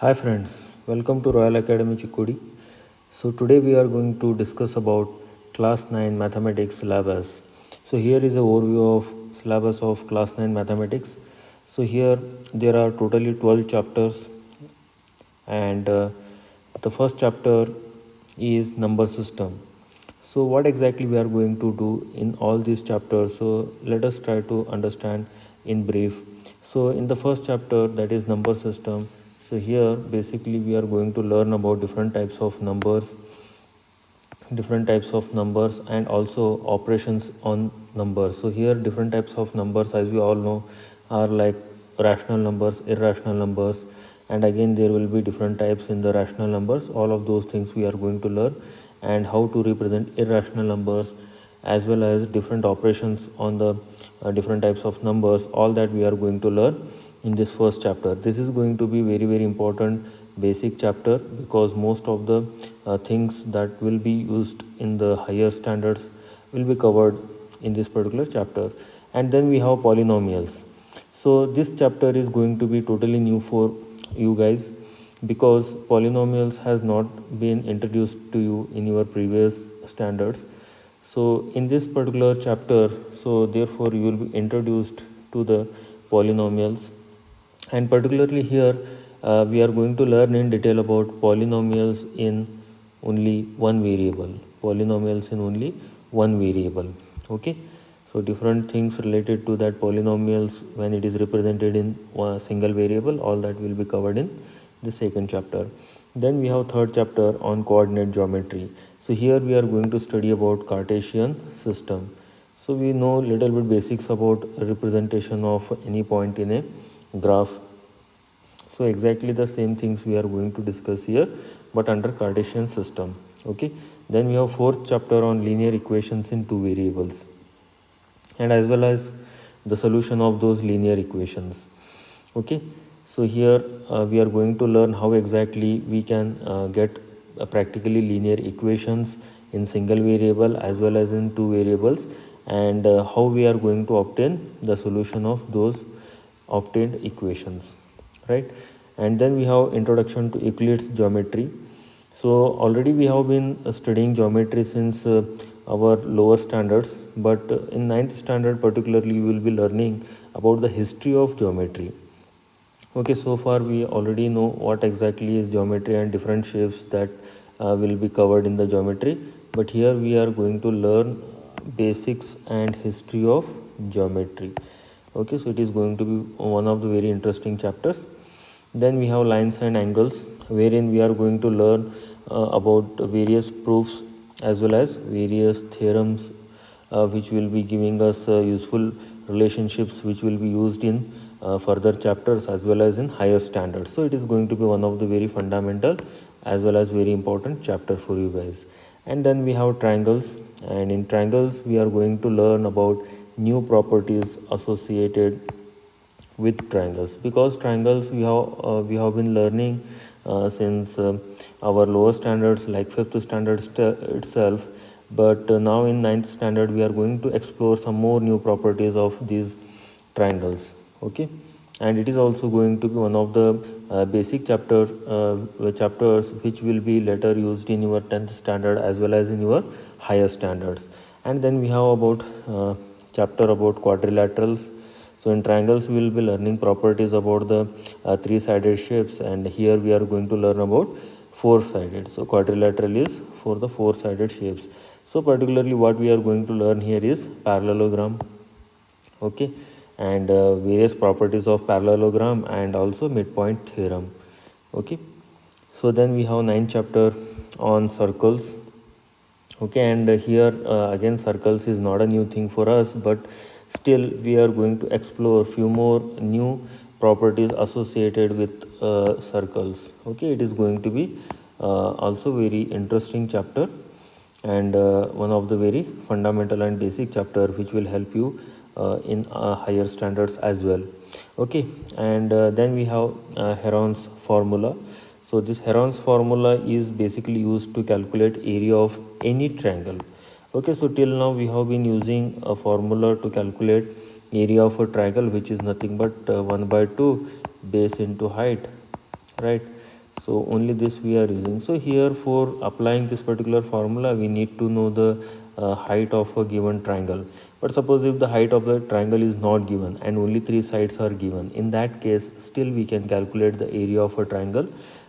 Hi friends, welcome to Royal Academy Chikkodi. So today we are going to discuss about class 9 mathematics syllabus. So here is an overview of syllabus of class 9 mathematics. So here there are totally 12 chapters and the first chapter is number system. So what exactly we are going to do in all these chapters, so let us try to understand in brief. So in the first chapter, that is number system, so here basically we are going to learn about different types of numbers and also operations on numbers. So here different types of numbers, as we all know, are like rational numbers, irrational numbers, and again there will be different types in the rational numbers. All of those things we are going to learn, and how to represent irrational numbers, as well as different operations on the different types of numbers. All that we are going to learn in this first chapter. This is going to be very important basic chapter, because most of the things that will be used in the higher standards will be covered in this particular chapter. And then we have polynomials. So this chapter is going to be totally new for you guys, because polynomials has not been introduced to you in your previous standards. So in this particular chapter, so therefore you will be introduced to the polynomials, and particularly here we are going to learn in detail about polynomials in only one variable. Okay, so different things related to that polynomials when it is represented in a single variable, all that will be covered in the second chapter. Then we have third chapter on coordinate geometry. So here we are going to study about Cartesian system. So we know little bit basics about representation of any point in a graph. So exactly the same things we are going to discuss here, but under Cartesian system. Okay, then we have fourth chapter on linear equations in two variables, and as well as the solution of those linear equations. Okay, so here we are going to learn how exactly we can get practically linear equations in single variable as well as in two variables, and how we are going to obtain the solution of those obtained equations, right? And then we have introduction to Euclid's geometry. So already we have been studying geometry since our lower standards, but in ninth standard particularly you will be learning about the history of geometry. Okay, so far we already know what exactly is geometry and different shapes that will be covered in the geometry, but here we are going to learn basics and history of geometry. Okay, so it is going to be one of the very interesting chapters. Then we have lines and angles, wherein we are going to learn about various proofs as well as various theorems, which will be giving us useful relationships which will be used in further chapters as well as in higher standards. So it is going to be one of the very fundamental as well as very important chapter for you guys. And then we have triangles, and in triangles we are going to learn about new properties associated with triangles, because triangles we have been learning since our lower standards like fifth standard itself, but now in ninth standard we are going to explore some more new properties of these triangles. Okay, and it is also going to be one of the basic chapters which will be later used in your 10th standard as well as in your higher standards. And then we have about chapter about quadrilaterals. So in triangles we will be learning properties about the three-sided shapes, and here we are going to learn about four-sided. So quadrilateral is for the four-sided shapes. So particularly what we are going to learn here is parallelogram. Okay, and various properties of parallelogram and also midpoint theorem. Okay, so then we have ninth chapter on circles. Okay, and here again circles is not a new thing for us, but still we are going to explore few more new properties associated with circles. Okay, it is going to be also very interesting chapter, and one of the very fundamental and basic chapter which will help you in higher standards as well. Okay, and then we have Heron's formula. So this Heron's formula is basically used to calculate area of any triangle. Okay, so till now we have been using a formula to calculate area of a triangle, which is nothing but 1 by 2 base into height, right? So only this we are using. So here for applying this particular formula, we need to know the height of a given triangle. But suppose if the height of the triangle is not given and only three sides are given, in that case still we can calculate the area of a triangle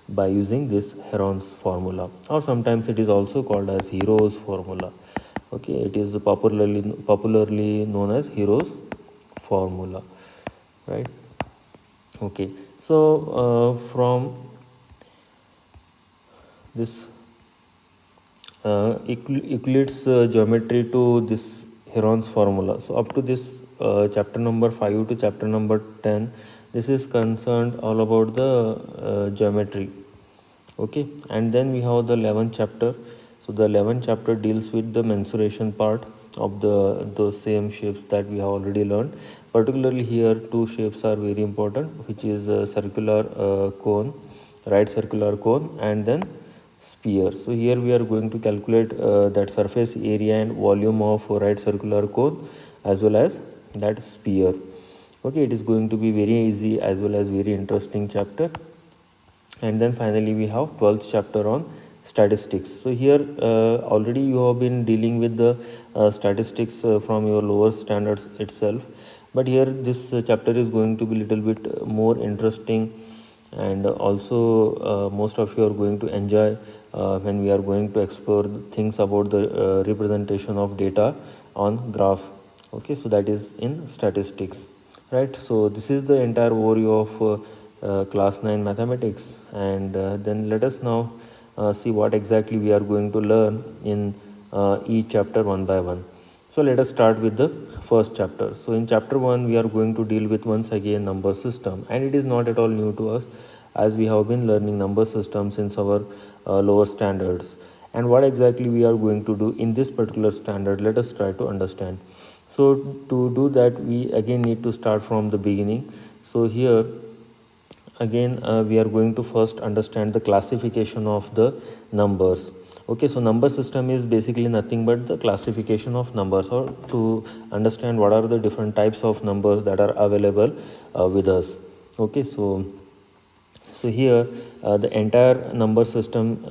by using this Heron's formula, or sometimes it is also called as Hero's formula. Okay, it is popularly known as Hero's formula, right? Okay, so from this Euclid's geometry to this Heron's formula. So up to this chapter number 5 to chapter number 10, this is concerned all about the geometry. Okay, and then we have the 11th chapter. So the 11th chapter deals with the mensuration part of the same shapes that we have already learned. Particularly here two shapes are very important, which is a circular cone, right circular cone, and then sphere. So here we are going to calculate that surface area and volume of right circular cone as well as that sphere. Okay, it is going to be very easy as well as very interesting chapter. And then finally we have 12th chapter on statistics. So here already you have been dealing with the statistics from your lower standards itself, but here this chapter is going to be little bit more interesting, and also most of you are going to enjoy when we are going to explore things about the representation of data on graph. Okay, so that is in statistics, right? So this is the entire overview of class 9 mathematics, and then let us now see what exactly we are going to learn in each chapter one by one. So let us start with the first chapter. So in chapter 1 we are going to deal with once again number system, and it is not at all new to us as we have been learning number system since our lower standards. And what exactly we are going to do in this particular standard, let us try to understand. So to do that we again need to start from the beginning. So here again we are going to first understand the classification of the numbers. Okay, so number system is basically nothing but the classification of numbers, or to understand what are the different types of numbers that are available with us. Okay, so here the entire number system,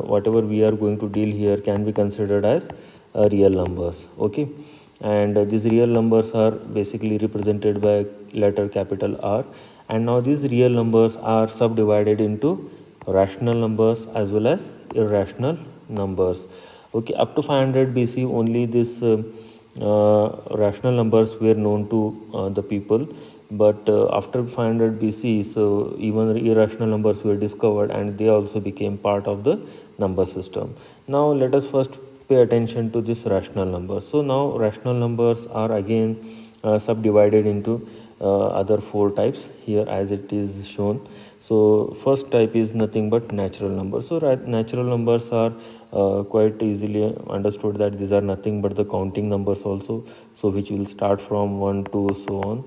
whatever we are going to deal here, can be considered as real numbers. Okay, and these real numbers are basically represented by letter capital R. And now these real numbers are subdivided into rational numbers as well as irrational numbers. Okay, up to 500 BC only this rational numbers were known to the people, but after 500 BC, so even irrational numbers were discovered and they also became part of the number system. Now let us first pay attention to this rational numbers. So now rational numbers are again subdivided into other four types here as it is shown. So first type is nothing but natural numbers. So natural numbers are quite easily understood that these are nothing but the counting numbers also, so which will start from 1 2 so on.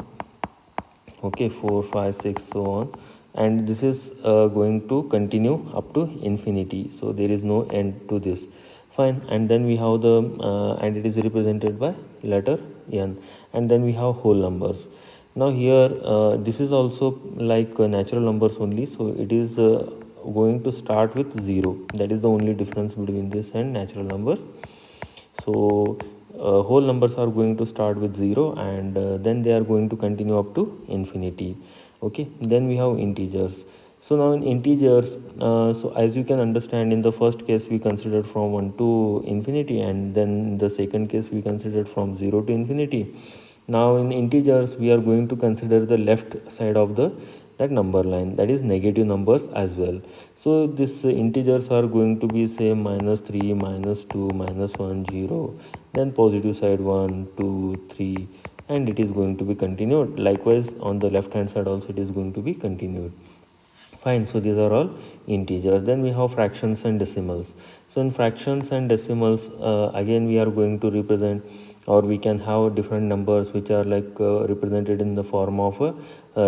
Okay, 4 5 6 so on, and this is going to continue up to infinity, so there is no end to this. Fine, and then we have the and it is represented by letter n, and then we have whole numbers. Now here this is also like natural numbers only, so it is going to start with 0. That is the only difference between this and natural numbers. So whole numbers are going to start with 0, and then they are going to continue up to infinity. Okay, then we have integers. So now in integers, so as you can understand, in the first case we considered from 1 to infinity, and then in the second case we considered from 0 to infinity. Now in integers we are going to consider the left side of that number line, that is negative numbers as well. So this integers are going to be say -3, -2, -1, 0, then positive side 1 2 3, and it is going to be continued. Likewise on the left hand side also it is going to be continued. Fine, so these are all integers. Then we have fractions and decimals. So in fractions and decimals, again we are going to represent, or we can have different numbers which are like represented in the form of a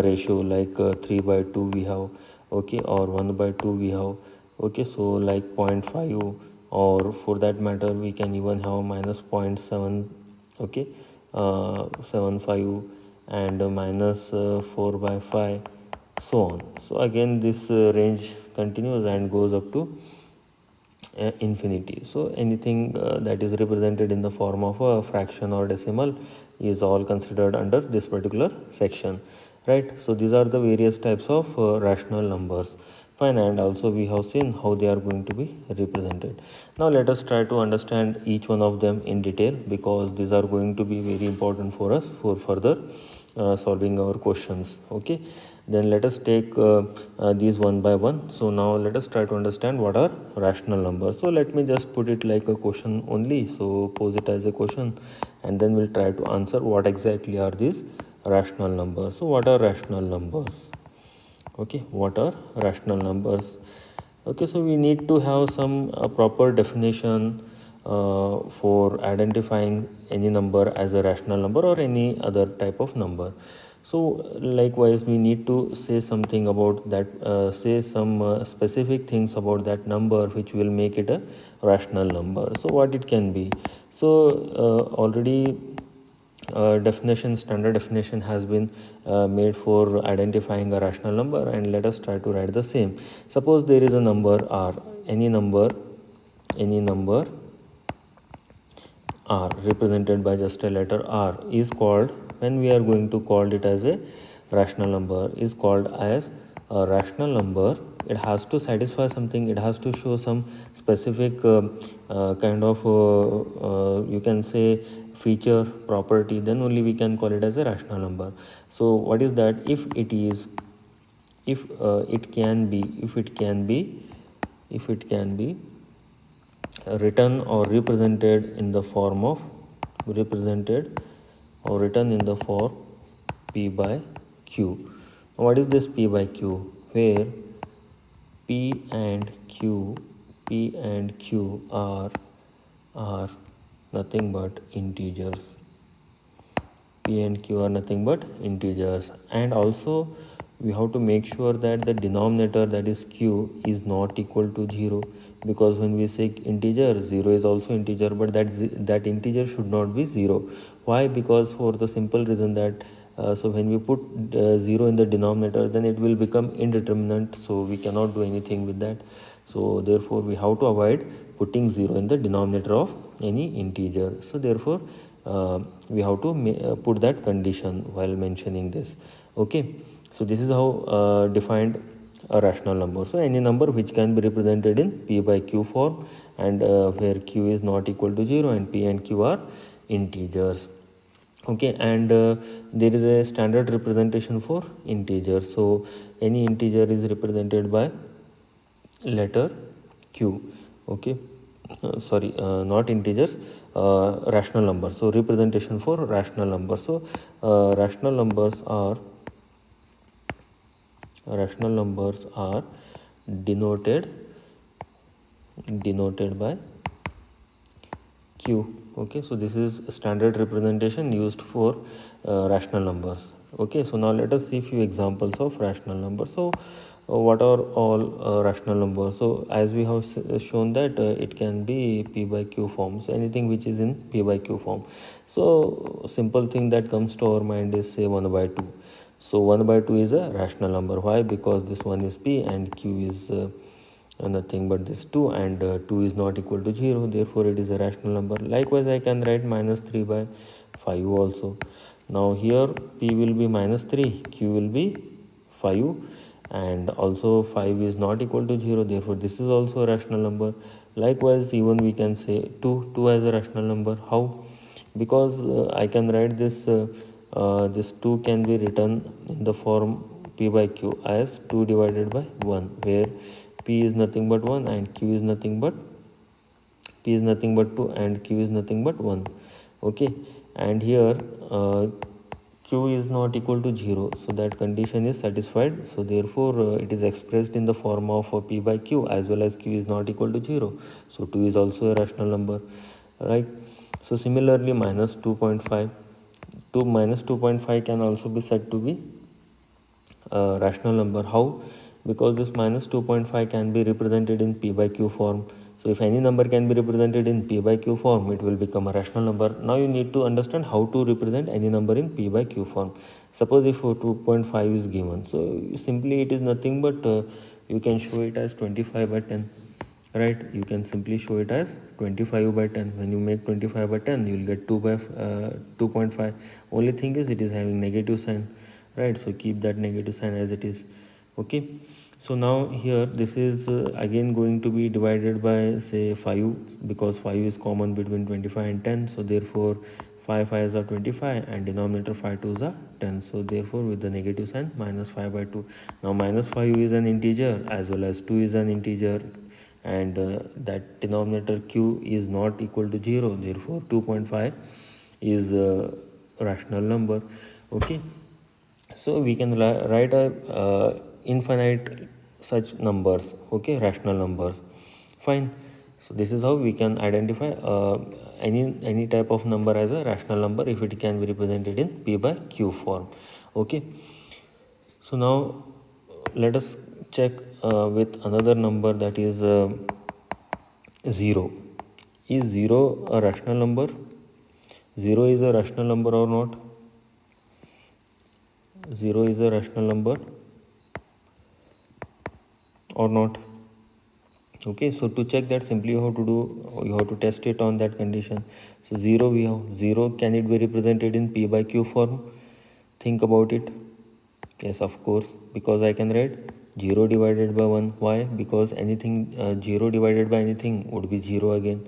ratio, like 3 by 2 we have, okay, or 1 by 2 we have, okay, so like 0.5, or for that matter we can even have -0.7, okay, 75, and -4 by 5, so on. So again this range continues and goes up to infinity. So anything that is represented in the form of a fraction or decimal is all considered under this particular section, right? So these are the various types of rational numbers. Fine, and also we have seen how they are going to be represented. Now let us try to understand each one of them in detail, because these are going to be very important for us for further solving our questions. Okay, then let us take these one by one. So now let us try to understand what are rational numbers. So let me just put it like a question only, so pose it as a question, and then we'll try to answer what exactly are these rational numbers. So what are rational numbers? Okay, what are rational numbers? Okay, so we need to have some proper definition for identifying any number as a rational number or any other type of number. So likewise we need to say something about that, say some specific things about that number which will make it a rational number. So what it can be? So already standard definition has been made for identifying a rational number, and let us try to write the same. Suppose there is a number r, any number r represented by just a letter r is called, when we are going to call it as a rational number, is called as a rational number. It has to satisfy something, it has to show some specific kind of you can say feature, property, then only we can call it as a rational number. So what is that? If it is, if it can be, if it can be written or represented in the form of, written in the form p by q. What is this p by q? Where p and q are nothing but integers. P and Q are nothing but integers, and also we have to make sure that the denominator, that is Q, is not equal to 0, because when we say integer, 0 is also integer, but that integer should not be 0. Why? Because for the simple reason that so when we put 0 in the denominator, then it will become indeterminate, so we cannot do anything with that. So therefore we have to avoid putting 0 in the denominator of any integer. So therefore we have to put that condition while mentioning this. Okay, so this is how defined a rational number. So any number which can be represented in p by q form, and where q is not equal to 0 and p and q are integers. Okay, and there is a standard representation for integers. So any integer is represented by letter q. Okay, sorry, not integers, rational numbers. So representation for rational numbers. So rational numbers are denoted by q. Okay, so this is standard representation used for rational numbers. Okay, so now let us see few examples of rational numbers. So what are all rational numbers? So as we have shown that it can be p by q form, so anything which is in p by q form. So simple thing that comes to our mind is say 1 by 2. So 1 by 2 is a rational number. Why? Because this one is p and q is nothing but this 2, and 2 is not equal to 0, therefore it is a rational number. Likewise I can write minus 3 by 5 also. Now here p will be minus 3, q will be 5, and also 5 is not equal to 0, therefore this is also a rational number. Likewise even we can say 2 as a rational number. How? Because I can write this this 2 can be written in the form p by q as 2 divided by 1, where p is nothing but 1 and q is nothing but 2 and q is nothing but 1. Okay, and here q is not equal to 0, so that condition is satisfied. So therefore it is expressed in the form of p by q, as well as q is not equal to 0, so 2 is also a rational number, right? So similarly minus 2.5 can also be said to be a rational number. How? Because this minus 2.5 can be represented in p by q form. So if any number can be represented in p by q form, it will become a rational number. Now you need to understand how to represent any number in p by q form. Suppose if 2.5 is given, so simply it is nothing but you can show it as 25 by 10, right? You can simply show it as 25 by 10. When you make 25 by 10, you will get 2.5. Only thing is it is having negative sign, right? So keep that negative sign as it is. Okay, so now here this is again going to be divided by say 5, because 5 is common between 25 and 10. So therefore 5 5s are 25 and denominator 5 2s are 10. So therefore with the negative sign minus 5 by 2. Now minus 5 is an integer as well as 2 is an integer, and that denominator q is not equal to 0. Therefore 2.5 is a rational number. Okay, so we can write a infinite such numbers, okay, rational numbers. Fine. So this is how we can identify any type of number as a rational number if it can be represented in p by q form. Okay, so now let us check with another number, that is 0. Is 0 a rational number? 0 is a rational number or not? 0 is a rational number or not? Okay, so to check that, simply you have to test it on that condition. So 0, we have 0, can it be represented in p by q form? Think about it. Yes, of course, because I can write 0 divided by 1. Why? Because anything 0 divided by anything would be 0 again,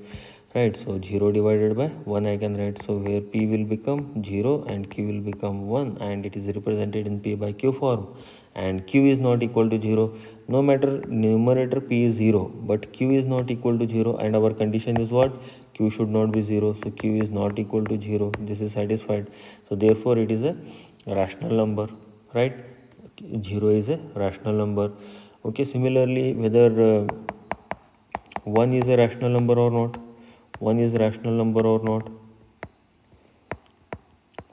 right? So 0 divided by 1 I can write. So here p will become 0 and q will become 1, and it is represented in p by q form, and q is not equal to 0. No matter numerator p is 0, but q is not equal to 0, and our condition is what? Q should not be 0. So q is not equal to 0. This is satisfied. So therefore it is a rational number, right? 0 is a rational number. Okay, similarly, whether 1 is a rational number or not? 1 is a rational number or not?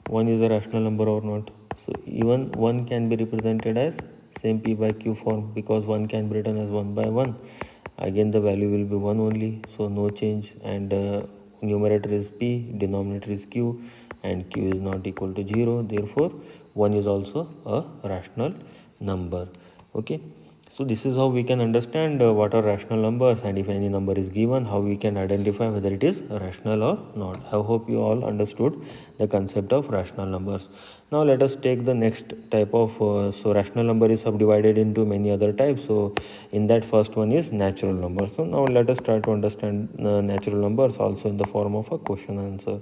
1 is a rational number or not? So even 1 can be represented as same p by q form, because 1 can be written as 1 by 1. Again the value will be 1 only, so no change, and numerator is p, denominator is q, and q is not equal to 0. Therefore 1 is also a rational number. Okay, so this is how we can understand what are rational numbers, and if any number is given, how we can identify whether it is rational or not. I hope you all understood the concept of rational numbers. Now let us take the next type of so rational number is subdivided into many other types. So in that, first one is natural numbers. So now let us try to understand natural numbers also in the form of a question answer.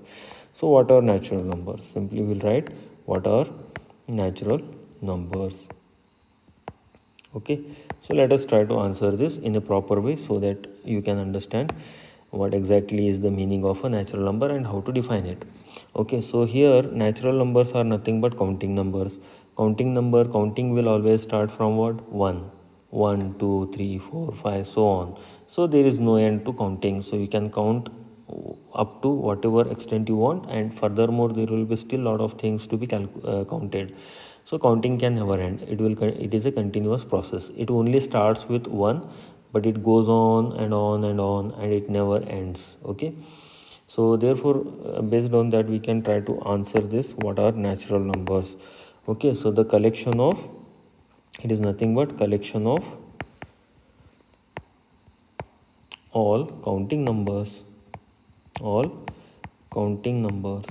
So what are natural numbers? Simply we'll write what are natural numbers. Okay, so let us try to answer this in a proper way so that you can understand what exactly is the meaning of a natural number and how to define it. Okay, so here natural numbers are nothing but counting numbers. Counting will always start from what? 1, 1, 2, 3, 4, 5, so on. So there is no end to counting, so you can count up to whatever extent you want, and furthermore there will be still lot of things to be counted. So counting can never end. It is a continuous process. It only starts with 1, but it goes on and on and on, and it never ends. Okay, so therefore based on that we can try to answer this, what are natural numbers. Okay, so the collection of, it is nothing but collection of all counting numbers, all counting numbers,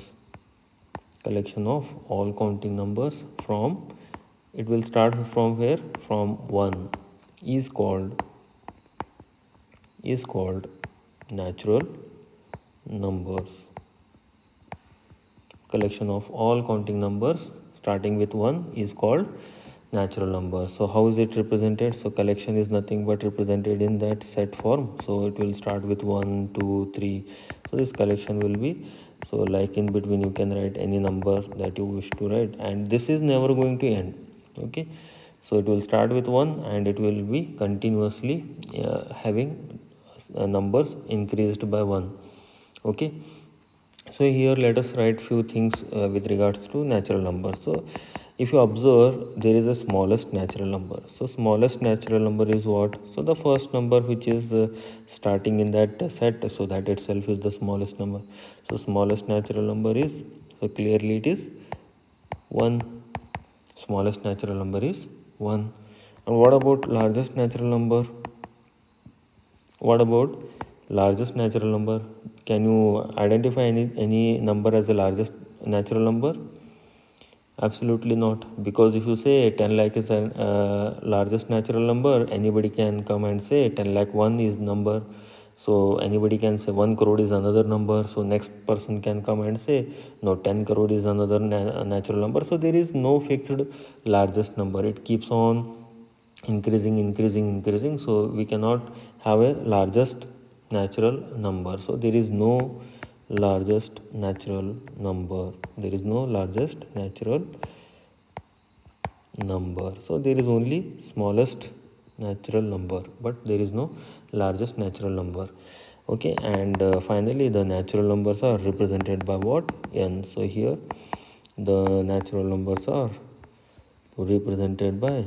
collection of all counting numbers from, it will start from where? From 1 is called natural numbers. Collection of all counting numbers starting with 1 is called natural numbers. So how is it represented? So collection is nothing but represented in that set form. So it will start with 1, 2, 3. So this collection will be, so like in between you can write any number that you wish to write, and this is never going to end. Okay, so it will start with 1 and it will be continuously having numbers increased by 1. Okay, so here let us write few things with regards to natural numbers. So if you observe, there is a smallest natural number. So smallest natural number is what? So the first number which is starting in that set, so that itself is the smallest number. So smallest natural number is, so clearly it is 1. Smallest natural number is 1. And what about largest natural number? What about largest natural number? Can you identify any number as the largest natural number? Absolutely not, because if you say 10 lakh is a largest natural number, anybody can come and say 10 lakh 1 is number. So anybody can say 1 crore is another number. So next person can come and say no, 10 crore is another natural number. So there is no fixed largest number. It keeps on increasing. So we cannot have a largest natural number. So there is no largest natural number. There is no largest natural number. So there is only smallest natural number, but there is no largest natural number. Okay, and finally the natural numbers are represented by what? N. So here the natural numbers are represented by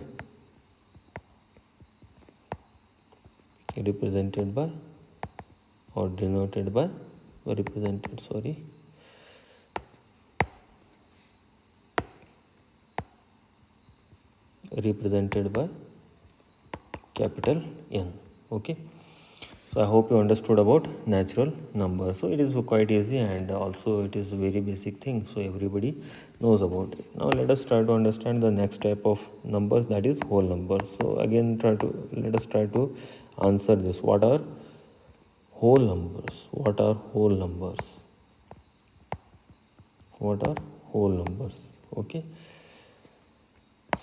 or denoted by represented by capital N. Okay, so I hope you understood about natural numbers. So it is quite easy, and also it is a very basic thing, so everybody knows about it. Now let us try to understand the next type of numbers, that is whole numbers. So again let us try to answer this. What are whole numbers? What are whole numbers? What are whole numbers? Okay,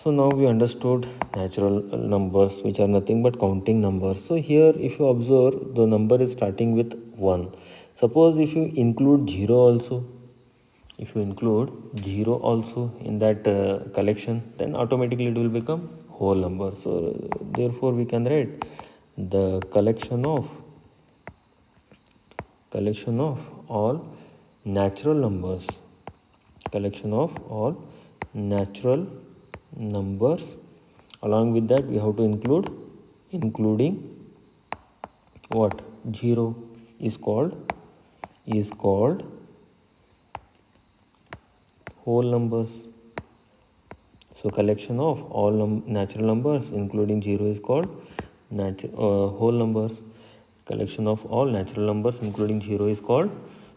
so now we understood natural numbers, which are nothing but counting numbers. So here if you observe, the number is starting with 1. Suppose if you include 0 also, in that collection, then automatically it will become whole number. So therefore we can write the collection of all natural numbers, along with that we have to including what? 0 is called whole numbers. So collection of all natural numbers including 0 is called whole numbers. Collection of all natural numbers including 0 is called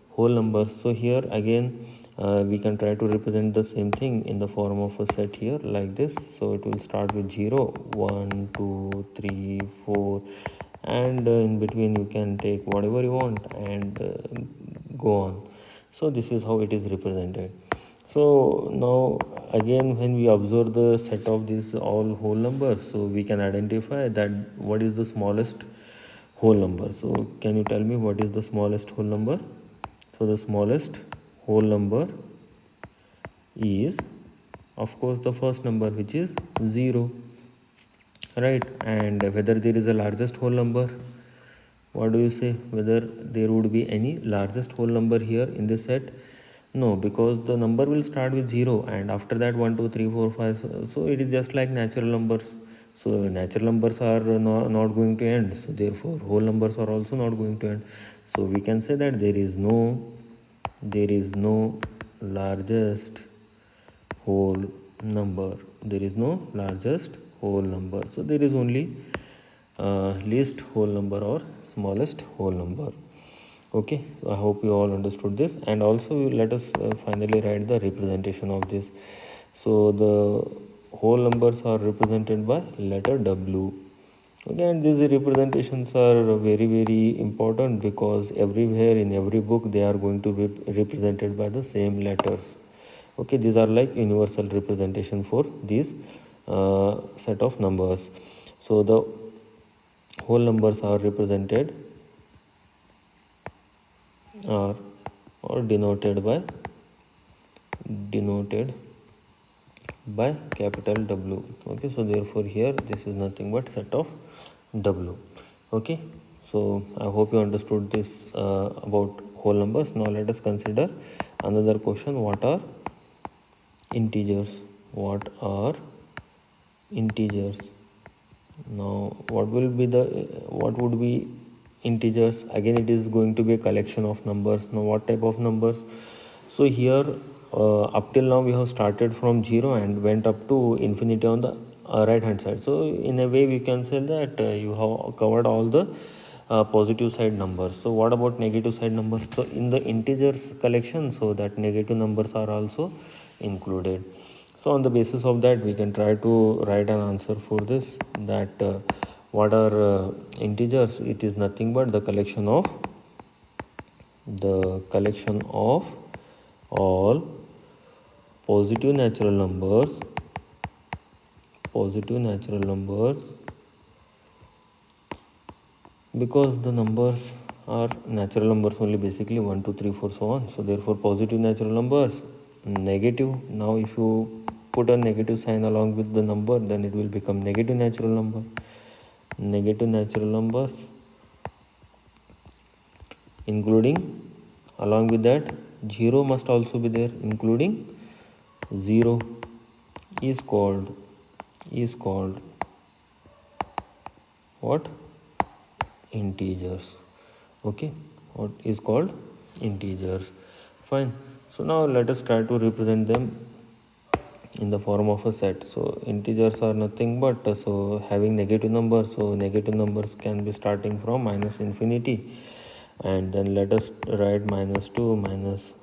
whole numbers. So here again we can try to represent the same thing in the form of a set here like this. So it will start with 0, 1, 2, 3, 4, and in between you can take whatever you want and go on. So this is how it is represented. So now again when we observe the set of these all whole numbers, so we can identify that what is the smallest whole number. So can you tell me what is the smallest whole number? So the smallest whole number is of course the first number, which is 0, right? And whether there is a largest whole number, what do you say, whether there would be any largest whole number here in this set? No, because the number will start with 0 and after that 1, 2, 3, 4, 5. So it is just like natural numbers. So natural numbers are not going to end, so therefore whole numbers are also not going to end. So we can say that there is no largest whole number. There is no largest whole number. So there is only least whole number or smallest whole number. Okay, I hope you all understood this, and also let us finally write the representation of this. So the whole numbers are represented by letter W. Okay, and these representations are very important, because everywhere in every book they are going to be represented by the same letters. Okay, these are like universal representation for these set of numbers. So the whole numbers are represented or denoted by capital W. Okay, so therefore here this is nothing but set of W. Okay, so I hope you understood this about whole numbers. Now let us consider another question. What are integers? what are integers? Now what would be integers? Again, it is going to be a collection of numbers. Now what type of numbers? So here up till now we have started from 0 and went up to infinity on the right hand side. So in a way we can say that you have covered all the positive side numbers. So what about negative side numbers? So in the integers collection, so that negative numbers are also included. So on the basis of that, we can try to write an answer for this, that what are integers? It is nothing but the collection of all positive natural numbers, because the numbers are natural numbers only, basically 1 2 3 4 so on. So therefore positive natural numbers, negative, now if you put a negative sign along with the number, then it will become negative natural numbers, including, along with that 0 must also be there, including 0 is called what? Integers. Okay, what is called integers. Fine. So now let us try to represent them in the form of a set. So integers are nothing but so having negative numbers, so negative numbers can be starting from minus infinity, and then let us write minus 2, minus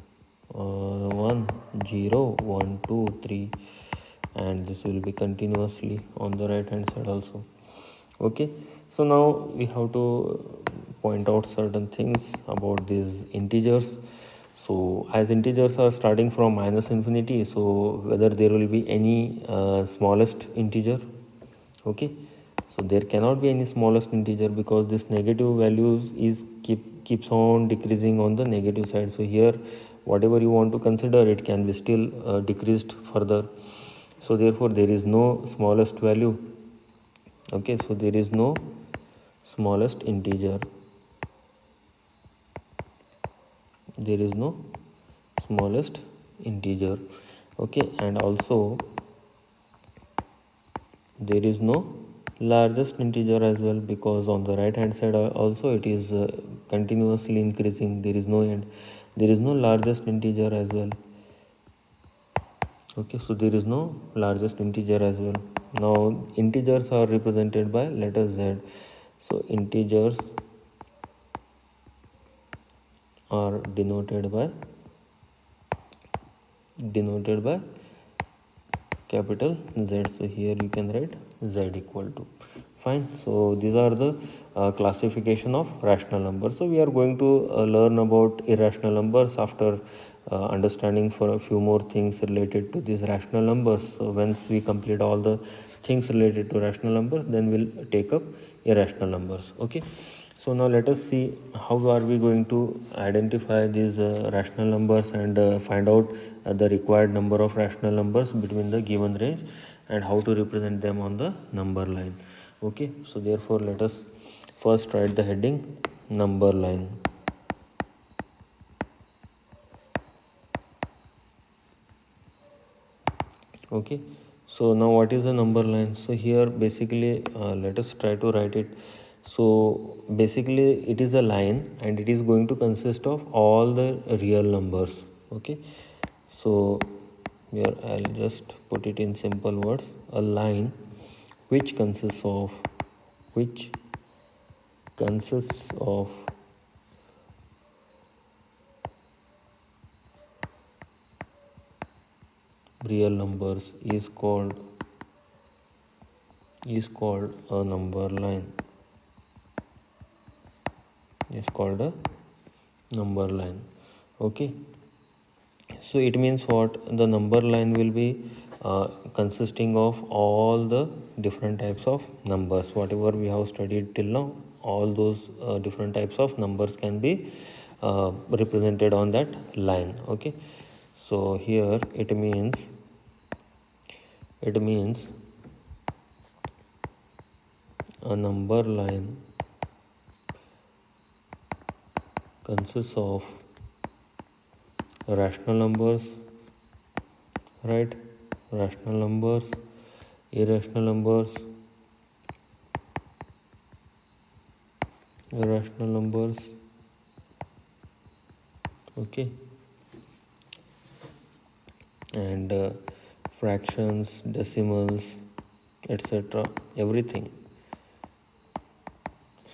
1 0 1 2 3, and this will be continuously on the right hand side also. Okay, so now we have to point out certain things about these integers. So as integers are starting from minus infinity, so whether there will be any smallest integer. Okay, so there cannot be any smallest integer, because this negative values is keeps on decreasing on the negative side. So here whatever you want to consider, it can be still decreased further. So therefore there is no smallest value. Okay, so there is no smallest integer, okay, and also there is no largest integer as well, because on the right hand side also it is continuously increasing, there is no end, there is no largest integer as well. Okay, so there is no largest integer as well. Now integers are represented by letter Z. So integers are denoted by capital Z. So here you can write Z equal to, fine. So these are the classification of rational numbers. So we are going to learn about irrational numbers after understanding for a few more things related to these rational numbers. So once we complete all the things related to rational numbers, then we'll take up irrational numbers. Okay, so now let us see how are we going to identify these rational numbers and find out the required number of rational numbers between the given range, and how to represent them on the number line. Okay, so therefore let us first write the heading number line. Okay, so now what is a number line? So here basically let us try to write it. So basically it is a line, and it is going to consist of all the real numbers. Okay, so here I'll just put it in simple words: a line which consists of real numbers is called a number line, Okay, so it means what? The number line will be consisting of all the different types of numbers, whatever we have studied till now. All those different types of numbers can be represented on that line. Okay, so here it means a number line consists of rational numbers, right, rational numbers, irrational numbers, irrational numbers. Okay, and fractions, decimals, etc., everything.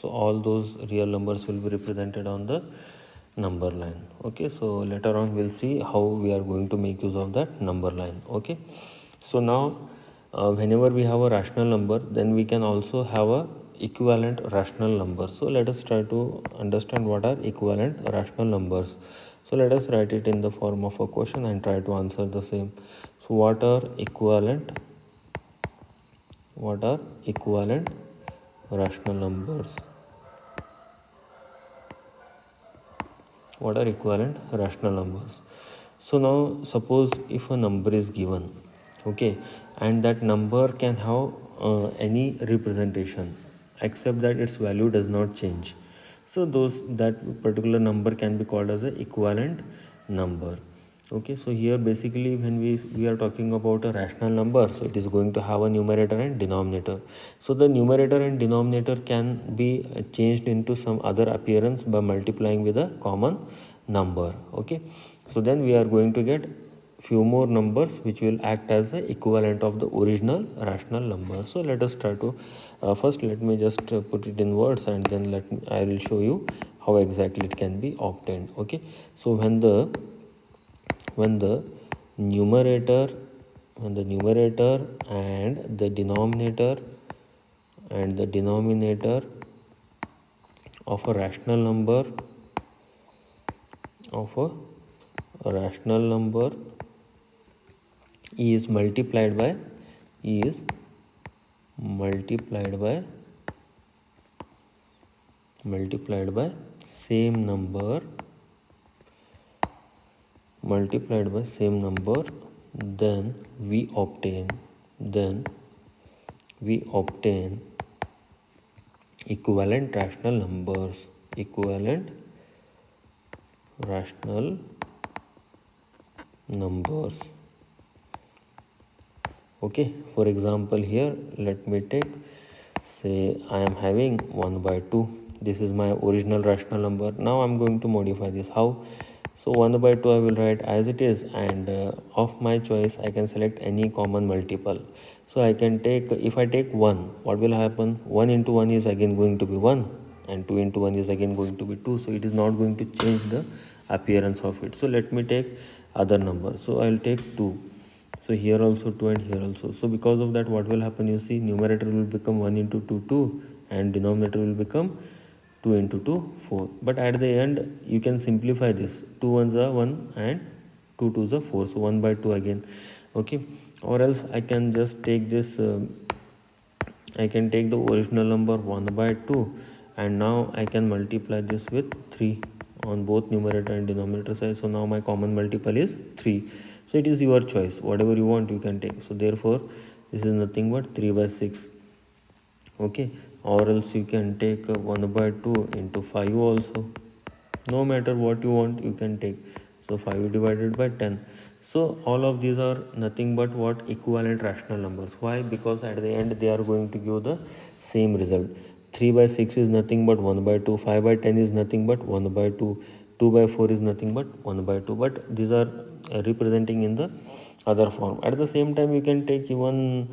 So all those real numbers will be represented on the number line. Okay, so later on we'll see how we are going to make use of that number line. Okay, so now whenever we have a rational number, then we can also have a equivalent rational number. So let us try to understand what are equivalent rational numbers. So let us write it in the form of a question and try to answer the same. So what are equivalent rational numbers? What are equivalent rational numbers? So now suppose if a number is given, okay, and that number can have any representation except that its value does not change, so that particular number can be called as a equivalent number. Okay, so here basically when we are talking about a rational number, so it is going to have a numerator and denominator. So the numerator and denominator can be changed into some other appearance by multiplying with a common number. Okay, so then we are going to get few more numbers which will act as the equivalent of the original rational number. So let us try to first let me just put it in words, and then I will show you how exactly it can be obtained. Okay, so when the numerator and the denominator of a rational number is multiplied by same number then we obtain equivalent rational numbers. Okay, for example, here let me take, say I am having 1 by 2. This is my original rational number. Now I am going to modify this. How? So 1 by 2 I will write as it is, and of my choice I can select any common multiple. So I can take, if I take 1, what will happen? 1 into 1 is again going to be 1, and 2 into 1 is again going to be 2. So it is not going to change the appearance of it. So let me take other number. So I will take 2. So here also 2 and here also. So because of that, what will happen? You see, numerator will become 1 into 2 2, and denominator will become 2 into 2 4. But at the end you can simplify this. 2 ones are 1 and 2 twos are 4. So 1 by 2 again. Okay, or else I can just take this. I can take the original number 1 by 2, and now I can multiply this with 3 on both numerator and denominator side. So now my common multiple is 3. So it is your choice, whatever you want you can take. So therefore this is nothing but 3 by 6. Okay, or else you can take 1 by 2 into 5 also. No matter what you want you can take. So 5 divided by 10. So all of these are nothing but what? Equivalent rational numbers. Why? Because at the end they are going to give the same result. 3 by 6 is nothing but 1 by 2. 5 by 10 is nothing but 1 by 2. 2 by 4 is nothing but 1 by 2. But these are representing in the other form. At the same time you can take even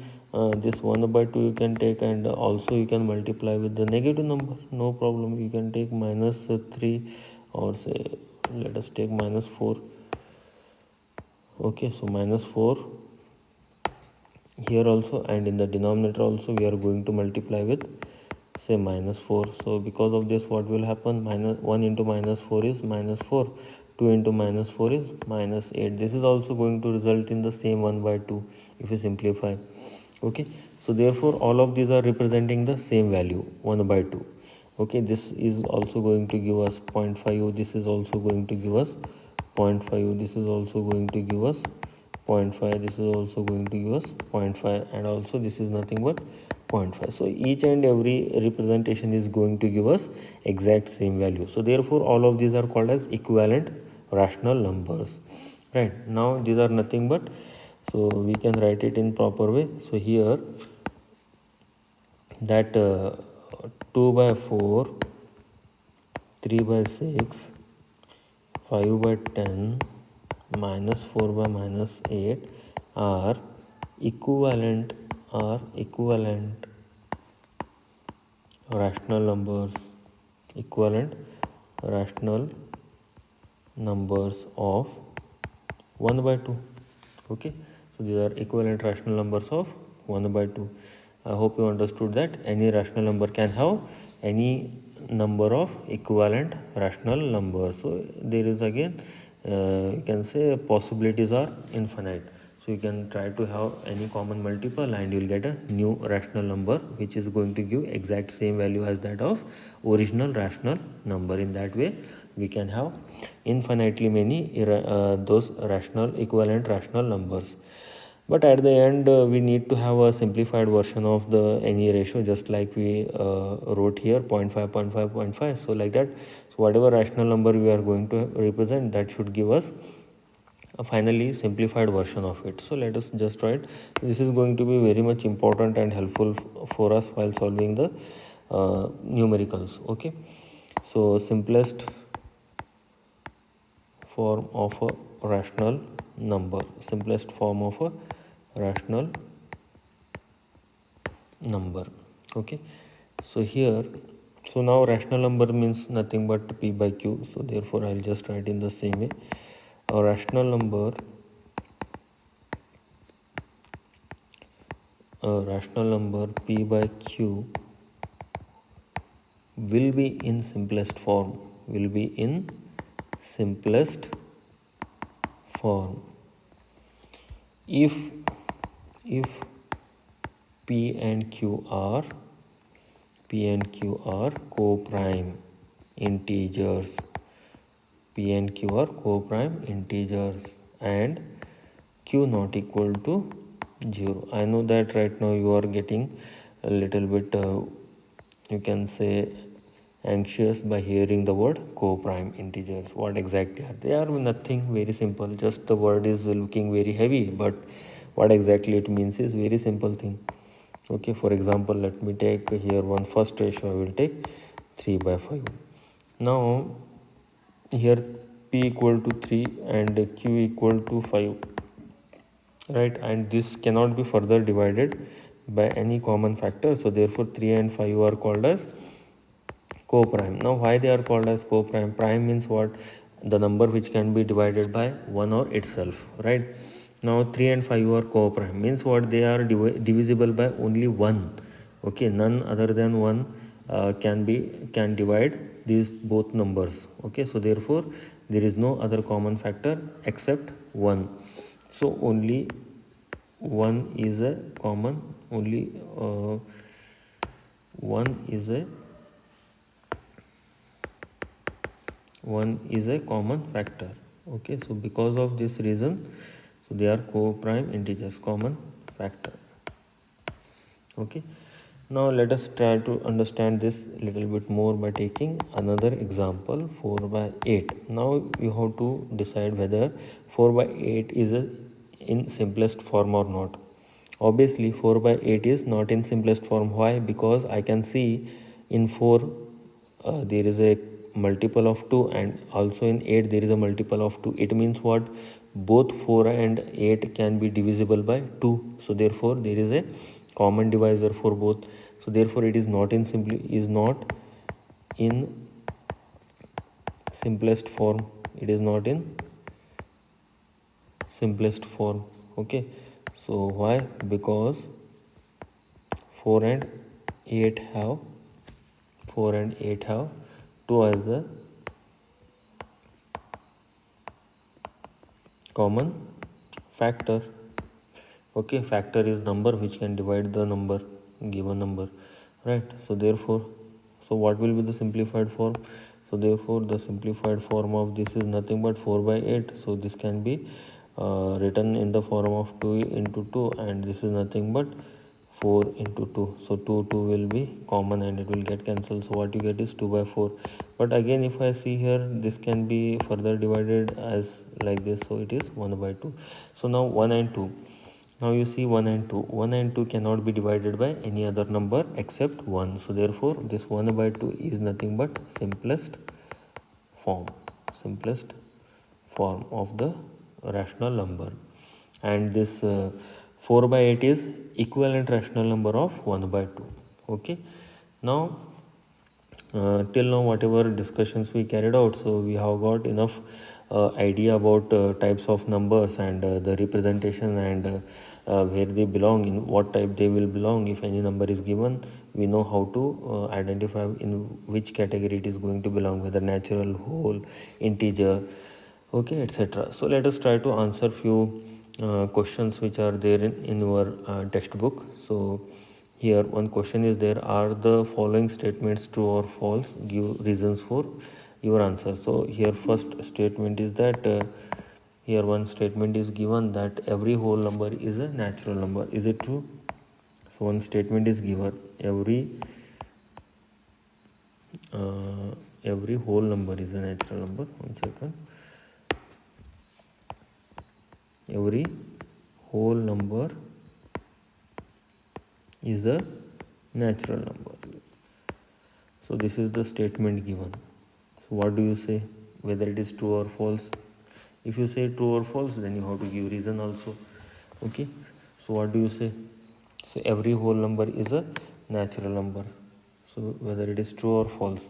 this 1 by 2 you can take, and also you can multiply with the negative number. No problem. You can take minus 3, or say let us take minus 4. Okay, so minus 4 here also, and in the denominator also we are going to multiply with, say, minus 4. So because of this, what will happen? Minus 1 into minus 4 is minus 4. 2 into minus 4 is minus 8. This is also going to result in the same 1 by 2 if you simplify. Okay, so therefore all of these are representing the same value, 1 by 2. Okay, this is also going to give us 0.5. This is also going to give us 0.5. This is also going to give us 0.5. This is also going to give us 0.5, and also this is nothing but 0.5. So each and every representation is going to give us exact same value. So therefore all of these are called as equivalent rational numbers. Right, now these are nothing but So we can write it in proper way. So here that 2 by 4, 3 by 6, 5 by 10, minus 4 by minus 8 are equivalent rational numbers, equivalent rational numbers of 1 by 2. Okay, so these are equivalent rational numbers of 1 by 2. I hope you understood that any rational number can have any number of equivalent rational numbers. So there is again you can say possibilities are infinite. So you can try to have any common multiple and you will get a new rational number which is going to give exact same value as that of original rational number. In that way we can have infinitely many those rational equivalent rational numbers. But at the end we need to have a simplified version of the any ratio, just like we wrote here 0.5 0.5 0.5. So like that, so whatever rational number we are going to represent, that should give us a finally simplified version of it. So let us just write. This is going to be very much important and helpful for us while solving the numericals. Okay, so simplest form of a rational number, simplest form of a rational number. Okay, so here, so now rational number means nothing but p by q, so therefore I'll just write in the same way. A rational number p by q will be in simplest form, if p and q are co-prime integers, and q not equal to 0. I know that right now you are getting a little bit you can say anxious by hearing the word co-prime integers. What exactly are they? Are nothing, very simple, just the word is looking very heavy, but what exactly it means is very simple thing. Okay, for example, let me take here one first ratio. I will take 3 by 5. Now here p equal to 3 and q equal to 5, right, and this cannot be further divided by any common factor, so therefore 3 and 5 are called as co-prime. Now why they are called as co-prime? Prime means what? The number which can be divided by 1 or itself, right? Now 3 and 5 are co-prime means what? They are divisible by only 1. Okay, none other than 1 can divide these both numbers. Okay, so therefore there is no other common factor except 1. So only 1 is a common, only 1 is a common factor. Okay, so because of this reason, so they are co-prime integers, common factor. Okay, now let us try to understand this a little bit more by taking another example, 4 by 8. Now you have to decide whether 4 by 8 is in simplest form or not. Obviously 4 by 8 is not in simplest form. Why? Because I can see in 4 there is a multiple of 2, and also in 8 there is a multiple of 2. It means what? Both 4 and 8 can be divisible by 2, so therefore there is a common divisor for both. So therefore it is not in simplest form. It is not in simplest form. Okay, so why? Because 4 and 8 have 2 as the common factor. Okay, factor is number which can divide the number, given number, right? So therefore, so what will be the simplified form? So therefore the simplified form of this is nothing but 4 by 8. So this can be written in the form of 2 into 2, and this is nothing but 4 into 2, so 2 will be common and it will get cancelled, so what you get is 2 by 4. But again, if I see here, this can be further divided as like this, so it is 1 by 2. So now 1 and 2, now you see 1 and 2, 1 and 2 cannot be divided by any other number except 1, so therefore this 1 by 2 is nothing but form simplest form of the rational number. And this 4 by 8 is equivalent rational number of 1 by 2. Okay, now till now whatever discussions we carried out, so we have got enough idea about types of numbers and the representation and where they belong, in what type they will belong. If any number is given, we know how to identify in which category it is going to belong, whether natural, whole, integer, okay, etc. So let us try to answer few questions which are there in your textbook. So here one question is there: are the following statements true or false? Give reasons for your answer. So here first statement is that here one statement is given that every whole number is a natural number. Is it true? So one statement is given: every whole number is a natural number. One second. Every whole number is a natural number. So this is the statement given. So what do you say, whether it is true or false? If you say true or false, then you have to give reason also. Okay, so what do you say? So every whole number is a natural number, so whether it is true or false.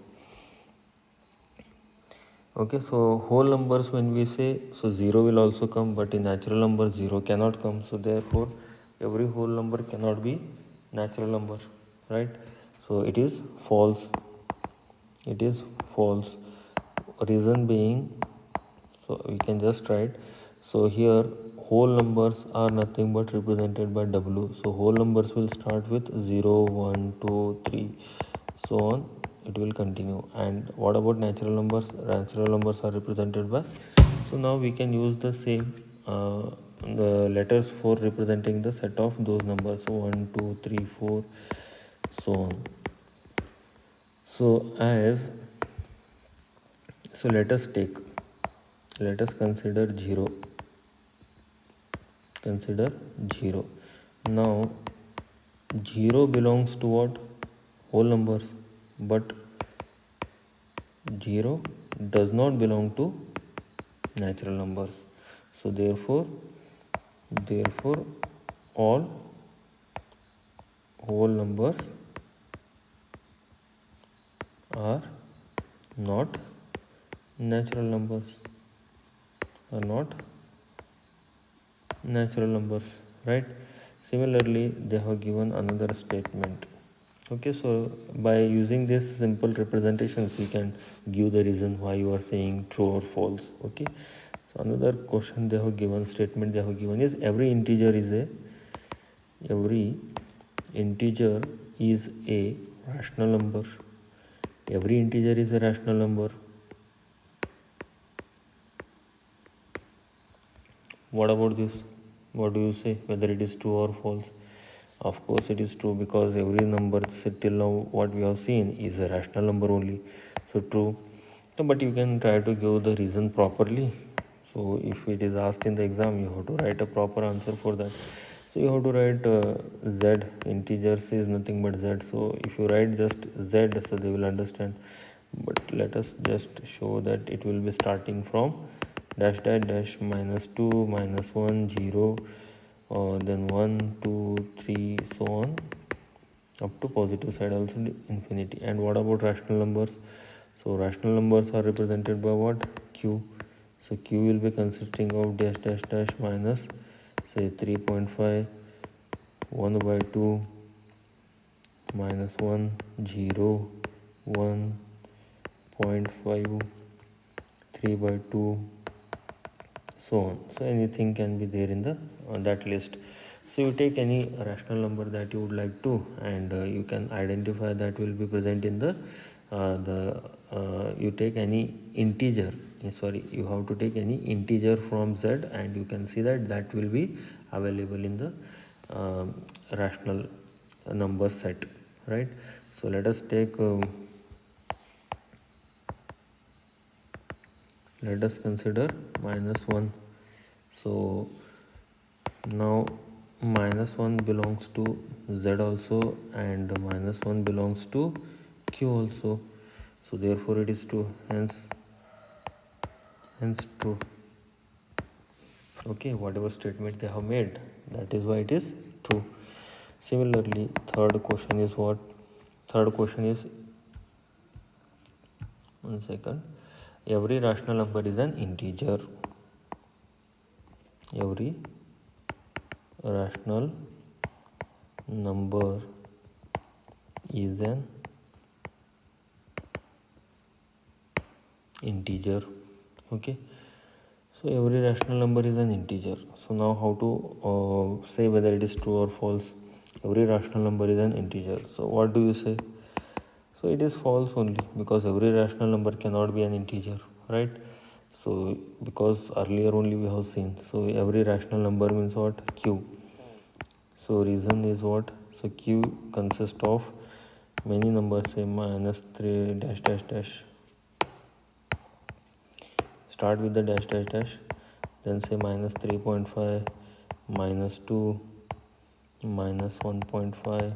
Okay, so whole numbers, when we say, so 0 will also come, but in natural number 0 cannot come, so therefore every whole number cannot be natural number, right? So it is false. It is false. Reason being, so we can just write, so here whole numbers are nothing but represented by w, so whole numbers will start with 0, 1, 2, 3, so on it will continue. And what about natural numbers? Natural numbers are represented by, so now we can use the same the letters for representing the set of those numbers, so 1, 2, 3, 4, so on. So let us consider 0. Consider 0. Now 0 belongs to what? Whole numbers, but 0 does not belong to natural numbers. So therefore all whole numbers are not natural numbers, right? Similarly, they have given another statement. Okay, so by using this simple representations, you can give the reason why you are saying true or false. Okay, so another question they have given, statement they have given is every integer is a rational number. Every integer is a rational number. What about this? What do you say, whether it is true or false? Of course it is true, because every number till now what we have seen is a rational number only, so true. So, but you can try to give the reason properly. So if it is asked in the exam, you have to write a proper answer for that. So you have to write z, integers is nothing but z, so if you write just z, so they will understand. But let us just show that it will be starting from dash dash dash minus 2 minus 1 0 then 1 2 3 so on up to positive side also infinity. And what about rational numbers? So rational numbers are represented by what? Q. So Q will be consisting of dash dash dash minus say 3.5 1 by 2 minus 1 0 1.5 3 by 2 so on. So anything can be there in the that list. So you take any rational number that you would like to, and you can identify that will be present in the you take any integer, you have to take any integer from z, and you can see that that will be available in the rational a number set, right? So let us take let us consider -1. So now -1 belongs to z also, and -1 belongs to q also, so therefore it is true, hence true. Okay, whatever statement they have made, that is why it is true. Similarly, third question is what? Third question is, one second, every rational number is an integer. Every rational number is an integer. Okay, so every rational number is an integer. So now how to say whether it is true or false? Every rational number is an integer, so what do you say? So it is false only, because every rational number cannot be an integer, right? So because earlier only we have seen, so every rational number means what? Q. So reason is what? So Q consists of many numbers, say -3 dash dash dash. Start with the dash dash dash, then say -3.5, -2, -1.5.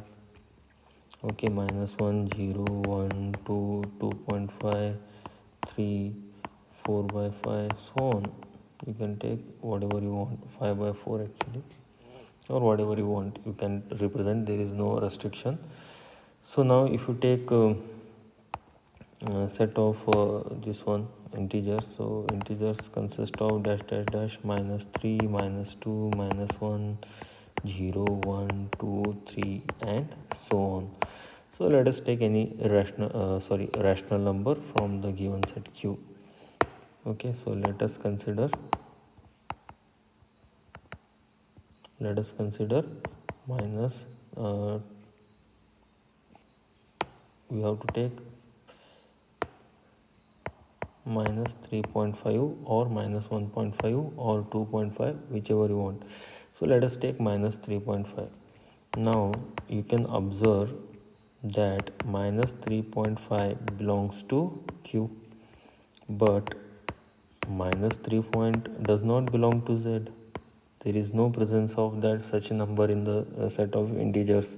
Okay, -1, 0, 1, 2, 2.5, 3, 4/5, so on. You can take whatever you want, 5/4 actually, or whatever you want you can represent, there is no restriction. So now if you take set of this one integers, so integers consist of dash dash dash, -3, -2, -1, 0, 1, 2, 3, and so on. So let us take any rational number from the given set Q. Okay, so let us consider minus we have to take -3.5 or -1.5 or 2.5, whichever you want. So let us take -3.5. Now you can observe that -3.5 belongs to Q, but -3 point does not belong to Z. There is no presence of that such number in the set of integers.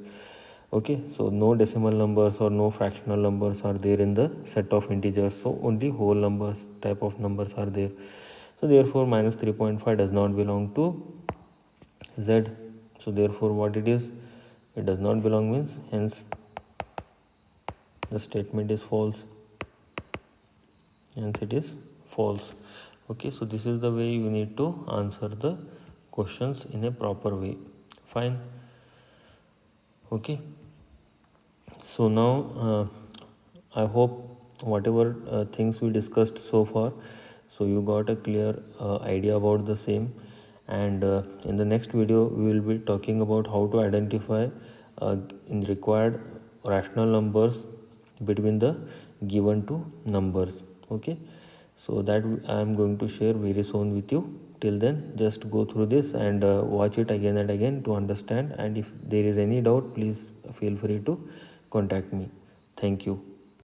Okay, so no decimal numbers or no fractional numbers are there in the set of integers, so only whole numbers type of numbers are there. So therefore -3.5 does not belong to Z. So therefore what it is? It does not belong means, hence the statement is false. Hence it is false. Okay, so this is the way you need to answer the questions in a proper way. Fine. Okay, so now I hope whatever things we discussed so far, so you got a clear idea about the same. And in the next video we will be talking about how to identify in required rational numbers between the given two numbers. Okay, so that I am going to share very soon with you. Till then, just go through this and watch it again and again to understand, and if there is any doubt, please feel free to contact me. Thank you.